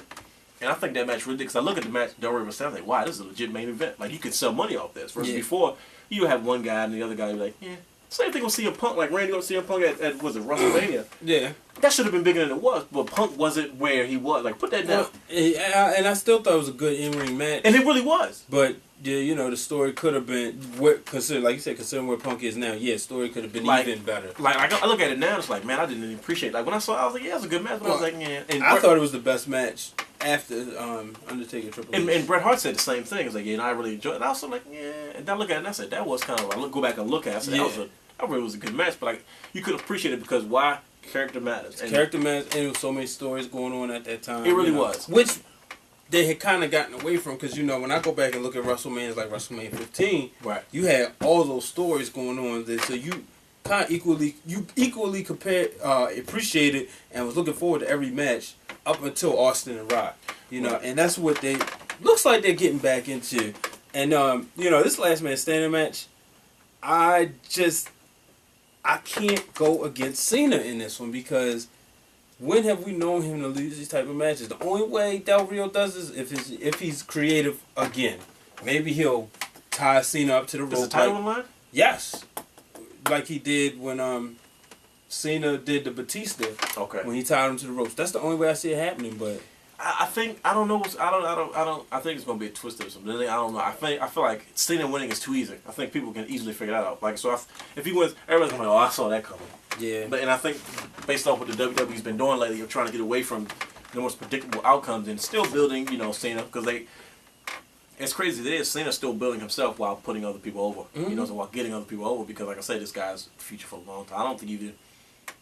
And I think that match really did, because I look at the match, Del Rio was like, wow, this is a legit main event. Like, you could sell money off this. Versus before, you would have one guy and the other guy would be like, yeah. Same thing with CM Punk, like Randy going to CM Punk at was it WrestleMania?
Yeah.
That should have been bigger than it was, but Punk wasn't where he was. Like, put that down.
And I still thought it was a good in-ring match.
And it really was.
But, yeah, the story could have been, like you said, considering where Punk is now, the story could have been even better.
Like, I look at it now, it's like, man, I didn't even appreciate it. Like, when I saw it, I was like, yeah, it was a good match. But I was like, yeah. And
I thought it was the best match after Undertaker Triple H.
And Bret Hart said the same thing. It's like, I really enjoyed it. And I was like, yeah. And I look at it and I said, that was kind of, go back and look at it. I said, that really was a good match. But, like, you could appreciate it because why? Character matters.
Character matters, and there was so many stories going on at that time.
It really was.
Which they had kind of gotten away from, because, when I go back and look at WrestleMania, like WrestleMania 15,
right,
you had all those stories going on there. So you kind of equally appreciated and was looking forward to every match up until Austin and Rock. And that's what looks like they're getting back into. And, this last man standing match, I can't go against Cena in this one, because when have we known him to lose these type of matches? The only way Del Rio does this if he's creative again. Maybe he'll tie Cena up to the rope.
Is the title on line?
Yes. Like he did when Cena did the Batista.
Okay.
When he tied him to the ropes. That's the only way I see it happening, but
I think I think it's gonna be a twist or something. I don't know. I feel like Cena winning is too easy. I think people can easily figure that out. Like, so if he wins, everybody's gonna be like, oh, I saw that coming.
Yeah.
And I think based off what the WWE's been doing lately, of trying to get away from the most predictable outcomes and still building, Cena, because it's crazy that Cena's still building himself while putting other people over.
Mm-hmm.
So while getting other people over, because like I said, this guy's future for a long time. I don't think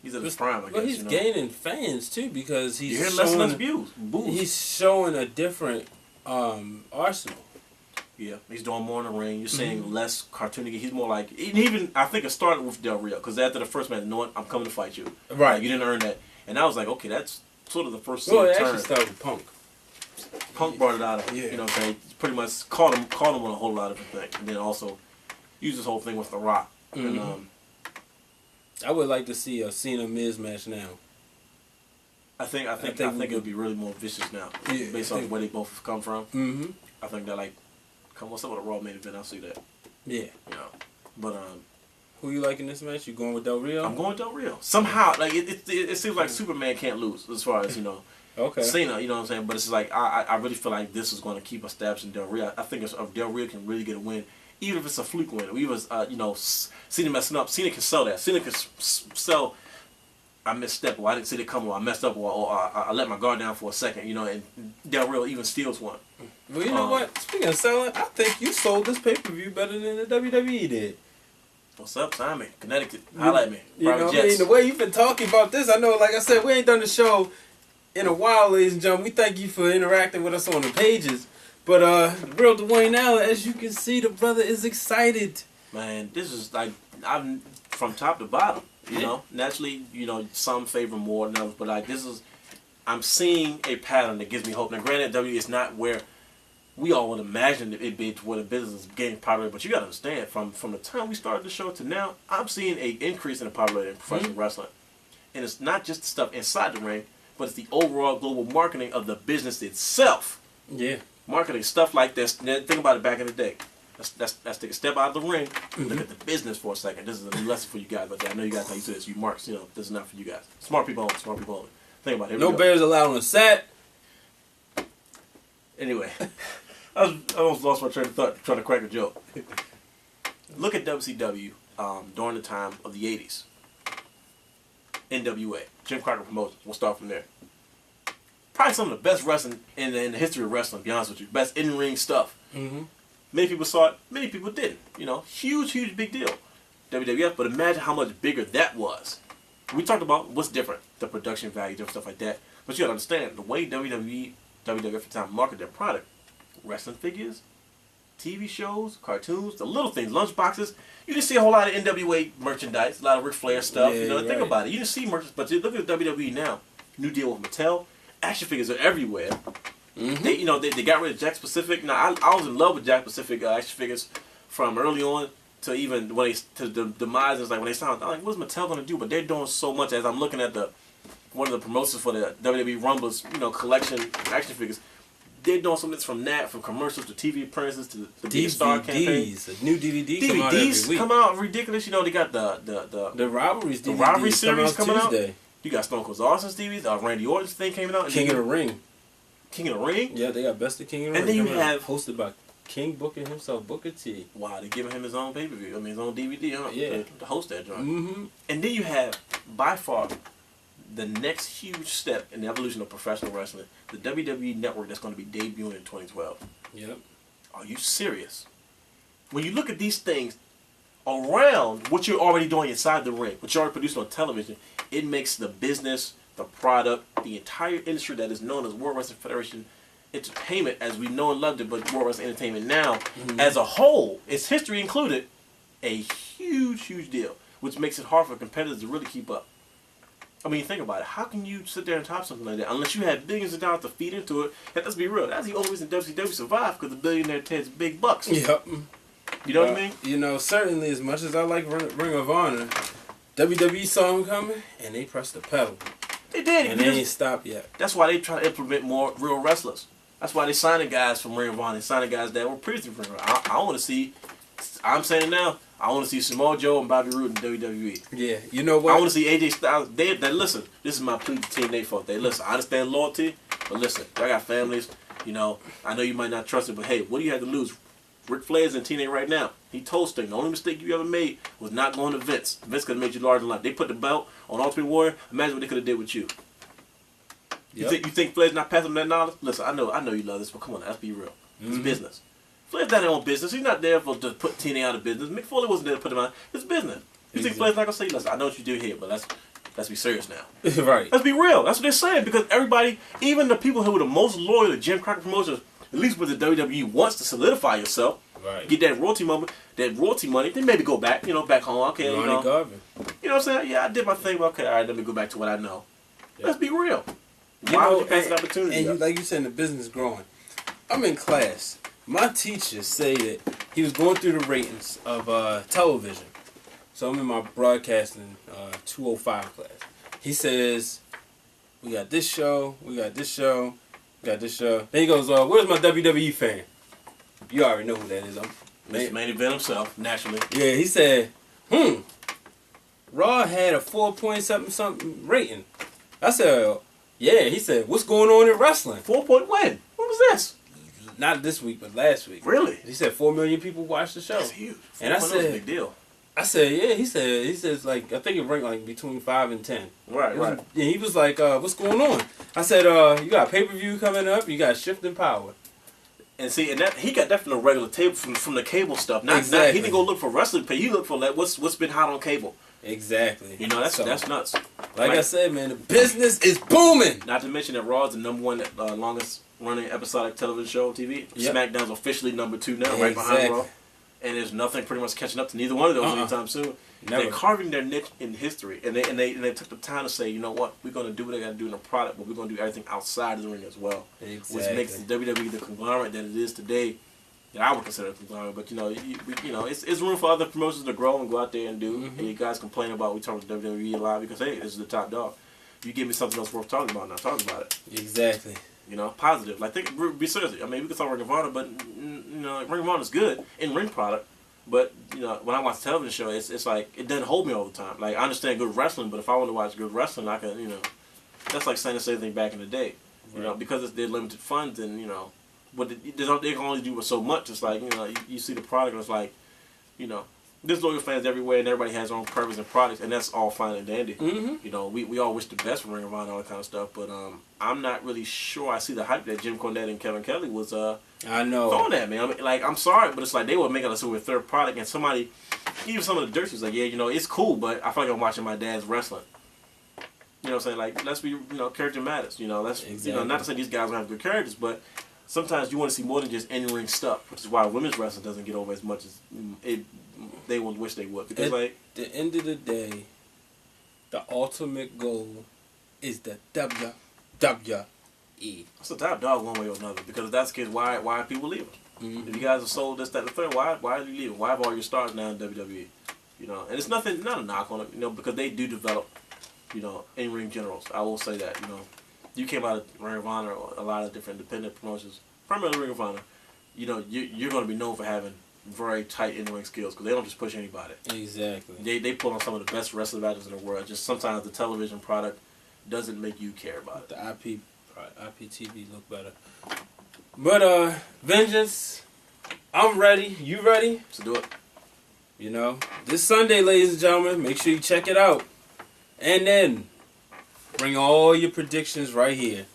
he's at his prime, I guess.
Well, he's gaining fans too, because he's
less and less views.
He's showing a different arsenal.
Yeah, he's doing more in the ring. You're seeing less cartoony. He's more like, even I think it started with Del Rio, because after the first match, I'm coming to fight you.
Right.
Like, you didn't earn that, and I was like, okay, that's sort of the first.
Well, it
turn.
actually started with Punk.
Punk brought it out of him. You know what I'm saying? Pretty much caught him on a whole lot of different things, and then also used this whole thing with The Rock.
Mm-hmm.
And
I would like to see a Cena Miz match now.
I think it would be really more vicious now, based on where they both have come from.
Mm-hmm.
I think that come on, some of the Raw main event, I'll see that.
Yeah.
But
who you like in this match? You going with Del Rio?
I'm going with Del Rio. Somehow, like it seems like Superman can't lose as far as
Okay.
Cena, you know what I'm saying? But it's just like I really feel like this is going to keep establishing Del Rio. I think if Del Rio can really get a win, even if it's a fluke win, or even Cena messing up, Cena can sell that. Cena can sell. I misstepped, or I didn't see it coming, or I messed up, or I let my guard down for a second, and Del Rio even steals one.
Well, you know what? Speaking of selling, I think you sold this pay-per-view better than the WWE did.
What's up, Simon? Connecticut. Holla at me.
The way you've been talking about this, I know, like I said, we ain't done the show in a while, ladies and gentlemen. We thank you for interacting with us on the pages. But the real Dwayne Allen, as you can see, the brother is excited.
Man, this is like, I'm from top to bottom. Naturally, some favor more than others, but I'm seeing a pattern that gives me hope. Now, granted, WWE is not where we all would imagine it be where the business is getting popular, but you got to understand, from the time we started the show to now, I'm seeing an increase in the popularity of professional wrestling. And it's not just the stuff inside the ring, but it's the overall global marketing of the business itself.
Yeah.
Marketing stuff like this. Think about it back in the day. Let's take a step out of the ring and look at the business for a second. This is a lesson for you guys, but I know you guys are used to this. You marks, this is not for you guys. Smart people only. Smart people only. Think about it.
No bears allowed on the set.
Anyway, I almost lost my train of thought trying to crack a joke. Look at WCW during the time of the 80s. NWA, Jim Crockett Promotions. We'll start from there. Probably some of the best wrestling in the history of wrestling, to be honest with you. Best in-ring stuff.
Mm-hmm.
Many people saw it, many people didn't. Huge, huge big deal. WWF, but imagine how much bigger that was. We talked about what's different, the production value, different stuff like that. But you gotta understand, the way WWF at the time marketed their product, wrestling figures, TV shows, cartoons, the little things, lunchboxes. You didn't see a whole lot of NWA merchandise, a lot of Ric Flair stuff.
Yeah,
Think about it. You didn't see merchandise, but look at WWE now. New deal with Mattel. Action figures are everywhere.
Mm-hmm.
They got rid of Jack Pacific. Now I was in love with Jack Pacific action figures from early on to even to the demise. It's like when they started, I'm like, what's Mattel gonna do? But they're doing so much. As I'm looking at one of the promotions for the WWE Rumbles, collection action figures. They're doing something from commercials to TV appearances to the Big Star campaign.
DVDs, new DVDs
DVDs come out ridiculous. They got the
rivalries.
The rivalry series coming out.
Tuesday.
You got Stone Cold Austin's DVDs. Randy Orton's thing came out.
King of the Ring.
King of the Ring.
Yeah, they got Best of King of the
Ring.
Ring.
And then you have
hosted by King Booker himself, Booker T.
Wow, they're giving him his own pay-per-view. His own DVD, huh?
Yeah.
To host that joint.
Mm-hmm.
And then you have, by far, the next huge step in the evolution of professional wrestling, the WWE Network that's going to be debuting in 2012.
Yep.
Are you serious? When you look at these things around what you're already doing inside the ring, what you're already producing on television, it makes the business, the product, the entire industry that is known as World Wrestling Federation Entertainment, as we know and loved it, but World Wrestling Entertainment now, as a whole, its history included, a huge, huge deal, which makes it hard for competitors to really keep up. Think about it. How can you sit there and top something like that unless you had billions of dollars to feed into it? And let's be real, that's the only reason WCW survived, because the billionaire takes big bucks.
Yep.
You know what I mean?
Certainly, as much as I like Ring of Honor, WWE saw him coming and they pressed the pedal.
They did.
And they ain't stopped yet.
That's why they try to implement more real wrestlers. That's why they signing guys from Ring of Honor, signing guys that were previously from Ring of Honor. I want to see, I'm saying it now, I want to see Samoa Joe and Bobby Roode in WWE.
Yeah, you know what?
I want to see AJ Styles. They listen, this is my plea to Team Nate folks. They listen, I understand loyalty, but listen, y'all got families. I know you might not trust it, but hey, what do you have to lose? Ric Flair's in TNA right now. He told Sting, the only mistake you ever made was not going to Vince. Vince could have made you larger than life. They put the belt on Ultimate Warrior. Imagine what they could have did with you. Yep. You think Flair's not passing that knowledge? Listen, I know you love this, but come on, let's be real. It's business. Flair's not in on business. He's not there to put TNA out of business. Mick Foley wasn't there to put him out. It's business. You think Flair's not gonna say, listen, I know what you do here, but let's be serious now.
Right.
Let's be real. That's what they're saying, because everybody, even the people who were the most loyal to Jim Crockett Promotions, at least with the WWE, wants to solidify yourself.
Right.
Get that royalty money, then maybe go back, back home. Okay,
Garvin.
You know what I'm saying? Yeah, I did my thing, but okay, all right, let me go back to what I know. Yeah. Let's be real.
Why
would you pass an opportunity?
And like you said, the business is growing. I'm in class. My teacher said that he was going through the ratings of television. So I'm in my broadcasting 205 class. He says, we got this show, we got this show, we got this show. Then he goes, where's my WWE fan? You already know who that is.
Mr. Main Event himself, naturally.
Yeah, he said, Raw had a 4.7 rating. I said, yeah. He said, what's going on in wrestling?
4-point win. What was this?
Not this week, but last week.
Really?
He said 4 million people watched the show.
That's huge.
And I said,
a big deal.
I said, yeah. He says like, I think it ranked like between 5 and 10.
Right.
And he was like, what's going on? I said, you got pay-per-view coming up. You got Shifting Power.
And see, and that he got that from the regular table, from the cable stuff.
Exactly.
He didn't go look for wrestling pay. He looked for what's been hot on cable.
Exactly.
That's nuts.
Like I said, man, the business is booming.
Not to mention that Raw is the #1 longest running episodic television show on TV. Yep. SmackDown's officially #2 now, right behind Raw. and there's nothing pretty much catching up to neither one of those anytime soon.
Never.
They're carving their niche in history, and they took the time to say, you know what, we're going to do what they got to do in the product, but we're going to do everything outside of the ring as well, which makes the WWE the conglomerate that it is today. That I would consider a conglomerate, but it's room for other promotions to grow and go out there and do. And you guys complain about we talk about WWE a lot because hey, this is the top dog. You give me something else worth talking about, now talk about it.
Exactly.
Positive. Like be serious. I mean, we can talk Ring of Honor, but Ring of Honor is good in ring product. But when I watch a television show, it's like it doesn't hold me all the time. Like I understand good wrestling, but if I want to watch good wrestling, I can that's like saying the same thing back in the day.
Right.
Because they're limited funds and but they can only do so much. It's like you see the product, and it's like there's loyal fans everywhere, and everybody has their own purpose and products, and that's all fine and dandy. We all wish the best for Ring of Honor and all that kind of stuff, but I'm not really sure. I see the hype that Jim Cornette and Kevin Kelly was
I know
throwing at me. I mean, like I'm sorry, but it's like they were making us a third product, and somebody, even some of the dirt was like, yeah, it's cool, but I feel like I'm watching my dad's wrestling. You know what I'm saying? Like let's be, character matters. That's
exactly.
Not to say these guys don't have good characters, but sometimes you want to see more than just in-ring stuff, which is why women's wrestling doesn't get over as much as they would wish they would. Because
at the end of the day, the ultimate goal is the WWE.
It's the top dog one way or another. Because if that's the case, why are people leaving? If you guys are sold this, that, and the third, why are you leaving? Why have all your stars now in WWE? And it's not a knock on it, because they do develop, in-ring generals. I will say that, You came out of Ring of Honor or a lot of different independent promotions, primarily Ring of Honor. You're going to be known for having very tight in-ring skills because they don't just push anybody.
Exactly.
They put on some of the best wrestling matches in the world. Just sometimes the television product doesn't make you care about it.
The IPTV look better. But Vengeance, I'm ready. You ready?
Let's do it.
This Sunday, ladies and gentlemen, make sure you check it out. And then bring all your predictions right here.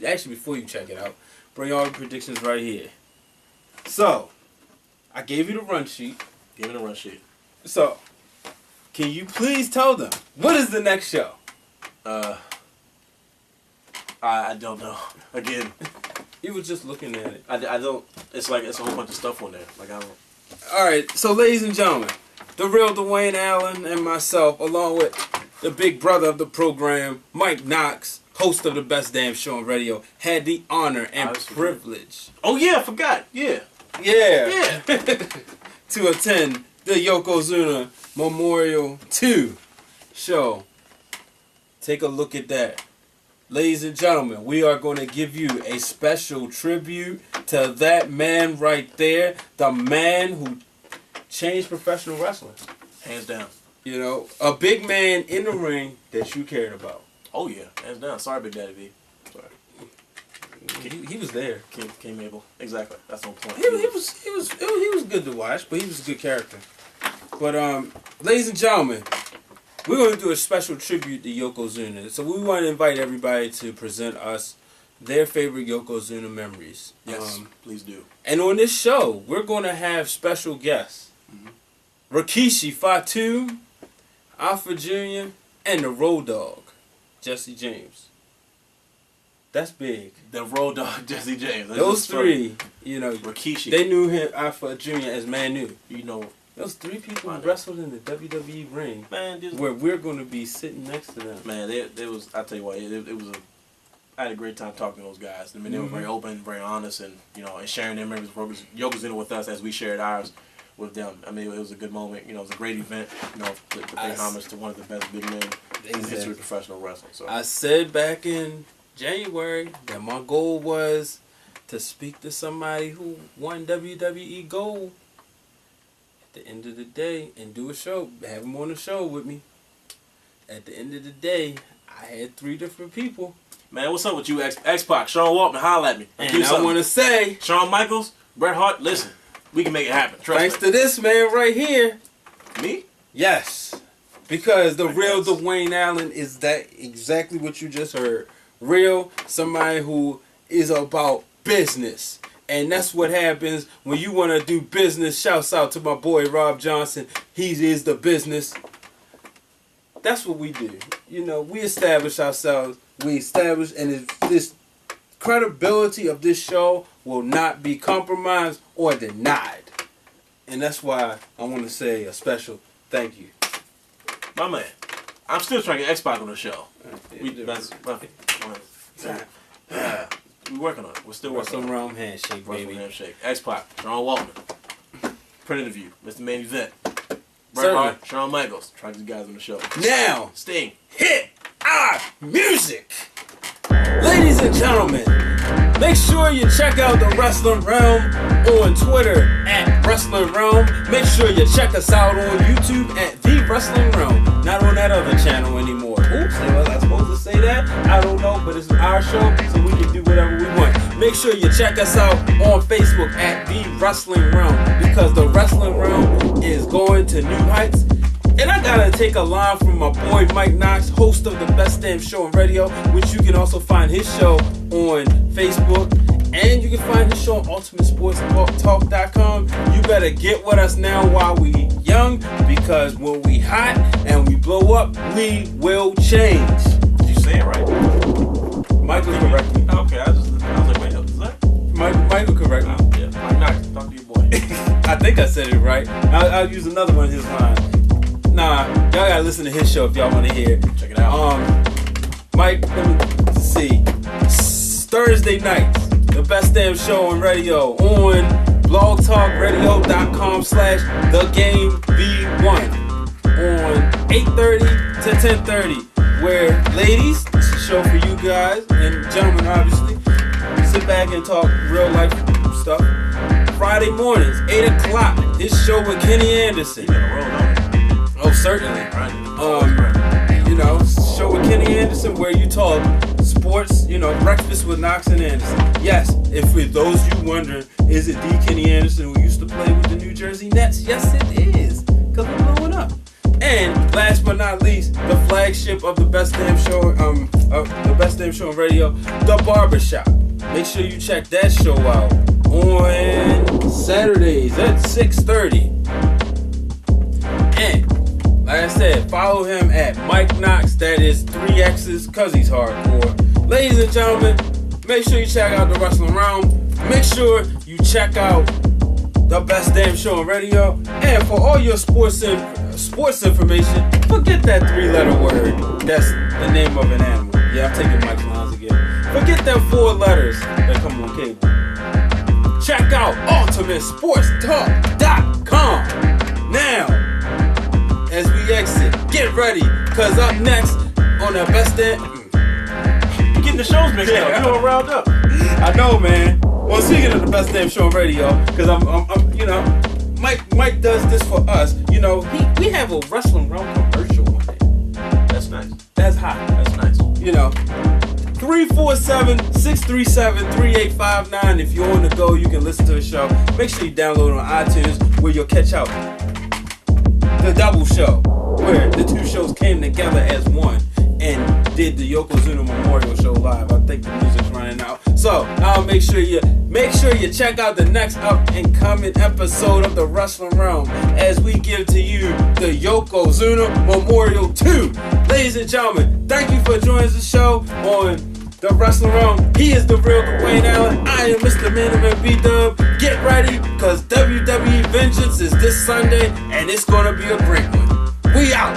Actually, before you check it out, bring all your predictions right here. So, I gave you the run sheet.
Give me the run sheet.
So, can you please tell them, what is the next show?
I don't know. Again.
He was just looking at it.
I don't. It's like it's a whole bunch of stuff on there. Like I don't.
Alright, so ladies and gentlemen, the real Dwayne Allen and myself, along with the big brother of the program, Mike Knox, host of the best damn show on radio, had the honor and privilege.
Oh yeah, I forgot. Yeah.
To attend the Yokozuna Memorial 2 show. Take a look at that. Ladies and gentlemen, we are going to give you a special tribute to that man right there. The man who changed professional wrestling.
Hands down.
A big man in the ring that you cared about.
Oh yeah, hands down. Sorry, Big Daddy V. Sorry.
He was there.
King Mabel. Exactly. That's the point.
He was good to watch, but he was a good character. But ladies and gentlemen, we're going to do a special tribute to Yokozuna. So we want to invite everybody to present us their favorite Yokozuna memories.
Yes, please do.
And on this show, we're going to have special guests. Rikishi Fatu, Alpha Jr., and the Road Dogg, Jesse James. That's big.
The Road Dogg, Jesse James.
Those three,
Rikishi.
They knew him, Alpha Jr. as Manu. Those three people wrestled in the WWE ring, man, where we're going to be sitting next to them.
Man, there was. I tell you what, it was I had a great time talking to those guys. I mean, they were very open, very honest, and and sharing their memories of Yokozuna with us as we shared ours with them. I mean, it was a good moment. It was a great event. To pay homage to one of the best big men in the history of professional wrestling. So
I said back in January that my goal was to speak to somebody who won WWE Gold at the end of the day and do a show, have them on the show with me. At the end of the day, I had 3 different people.
Man, what's up with you, X-Pac? Sean Waltman, holla at me.
And I want to say,
Shawn Michaels, Bret Hart, listen, we can make it happen.
Thanks to this man right here.
Me?
Yes. Because the real Dwayne Allen is that exactly what you just heard. Real, somebody who is about business. And that's what happens when you want to do business. Shouts out to my boy Rob Johnson. He is the business. That's what we do. We establish ourselves. We establish, and this credibility of this show will not be compromised or denied. And that's why I want to say a special thank you.
My man, I'm still trying to get X-Pac on the show. We're working on it. We're still working on it.
Wrestling Wrealm handshake, baby.
Wrestling handshake. X-Pac, Sean Waltman, Print Interview, Mr. Main Event, Bret
Certainly.
Hart, Shawn Michaels. Trying to get you guys on the show.
Now,
Sting.
hit our music. Ladies and gentlemen, make sure you check out the Wrestling Wrealm on Twitter at Wrestling Wrealm. Make sure you check us out on YouTube at The Wrestling Wrealm. Not on that other channel anymore. Oops, was I supposed to say that? I don't know, but it's our show, so we can do whatever we want. Make sure you check us out on Facebook at The Wrestling Wrealm, because the Wrestling Wrealm is going to new heights. And I gotta take a line from my boy Mike Knox, host of the Best Damn Show on Radio, which you can also find his show on Facebook. And you can find his show on UltimateSportsTalk.com. You better get with us now while we young, because when we hot and we blow up, we will change.
Did you say it right?
Michael correct me.
Okay, I was like, wait, is that?
Michael correct me.
Yeah, Mike Knox, talk to your boy.
I think I said it right. I'll use another one of his lines. Nah, y'all gotta listen to his show if y'all want to hear.
Check it out.
Mike, let me see. Thursday nights, the Best Damn Show on radio on blogtalkradio.com/thegamev1 on 8:30 to 10:30. Where ladies, it's a show for you guys and gentlemen, obviously. Sit back and talk real life stuff. Friday mornings, 8 o'clock. His show with Kenny Anderson. Oh, certainly. You know, show with Kenny Anderson where you talk sports, you know, breakfast with Knox and Anderson. Yes, if for those you wondering, is it the Kenny Anderson who used to play with the New Jersey Nets? Yes, it is, because we're blowing up. And last but not least, the flagship of the Best Damn Show, of the Best Damn Show on radio, The Barbershop. Make sure you check that show out on Saturdays at 6:30. And like I said, follow him at Mike Knox. That is 3 X's, cause he's hardcore. Ladies and gentlemen, make sure you check out the Wrestling Wrealm. Make sure you check out the Best Damn Show on radio. And for all your sports information, forget that 3-letter word. That's the name of an animal. Yeah, I'm taking Mike's lines again. Forget them 4 letters that come on cable. Check out UltimateSportsTalk.com. Now, as we exit, get ready, cause up next on the Best Damn...
You're getting the shows mixed up. You're all riled up.
I know, man. Well, speaking of the Best Damn Show on radio, cause I'm you know, Mike does this for us. You know, we have a Wrestling Wrealm commercial on it.
That's nice.
That's hot.
That's nice.
You know, 347-637-3859. If you're on the go, you can listen to the show. Make sure you download it on iTunes, where you'll catch out the double show, where the 2 shows came together as one and did the Yokozuna Memorial Show live. I think the music's running out, so make sure you check out the next up and coming episode of the Wrestling Wrealm as we give to you the Yokozuna Memorial 2. Ladies and gentlemen, thank you for joining the show on the Wrestling Wrealm. He is the real Dwayne Allen. I am Mr. Main Event BDuB. Get ready, because WWE Vengeance is this Sunday, and it's gonna be a great one. We out.